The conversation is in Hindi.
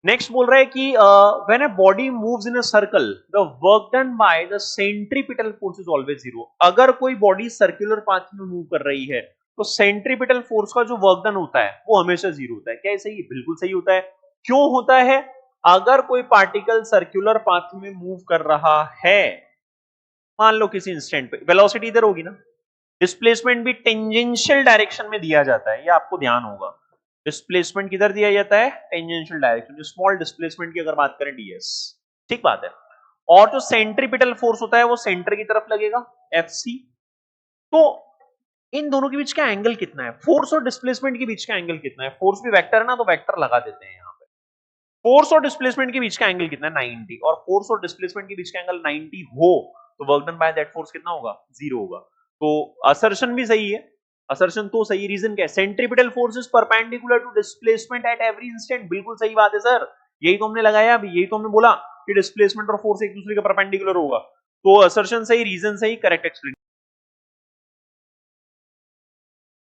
नेक्स्ट बोल रहा है कि when a body moves in a circle the work done by the centripetal force is always zero. अगर कोई बॉडी सर्कुलर पाथ में मूव कर रही है तो सेंट्रीपिटल फोर्स का जो वर्क डन होता है वो हमेशा जीरो होता है। क्या सही है? बिल्कुल सही होता है। क्यों होता है? अगर कोई पार्टिकल सर्कुलर पाथ में मूव कर रहा है, मान लो किसी इंस्टेंट पे, वेलोसिटी इधर होगी ना, डिस्प्लेसमेंट भी टेंजेंशियल डायरेक्शन में दिया जाता है, ये आपको ध्यान होगा। डिस्प्लेसमेंट किधर दिया जाता है? टेंजेंशियल डायरेक्शन, जो स्मॉल डिस्प्लेसमेंट की अगर बात करें ds, ठीक बात है। और जो सेंट्रीपिटल फोर्स होता है वो सेंटर की तरफ लगेगा, Fc। तो इन दोनों के बीच का एंगल कितना है? फोर्स और डिस्प्लेसमेंट के बीच का एंगल कितना है? फोर्स भी वेक्टर है ना, तो वेक्टर लगा देते हैं यहाँ पे। फोर्स और डिस्प्लेसमेंट के बीच का एंगल कितना है? 90। और फोर्स और डिस्प्लेसमेंट के बीच का एंगल 90 हो तो work done by that force कितना होगा? जीरो होगा। तो असर्शन भी सही है, असर्शन तो सही। रीजन क्या है? Centripetal force is perpendicular to displacement at every instant. बिल्कुल सही बात है सर, यही तो हमने लगाया अभी, यही तो हमने बोला कि डिस्प्लेसमेंट और फोर्स एक दूसरे के परपेंडिकुलर होगा। तो असर्शन सही, रीजन सही, करेक्ट एक्सप्लेन।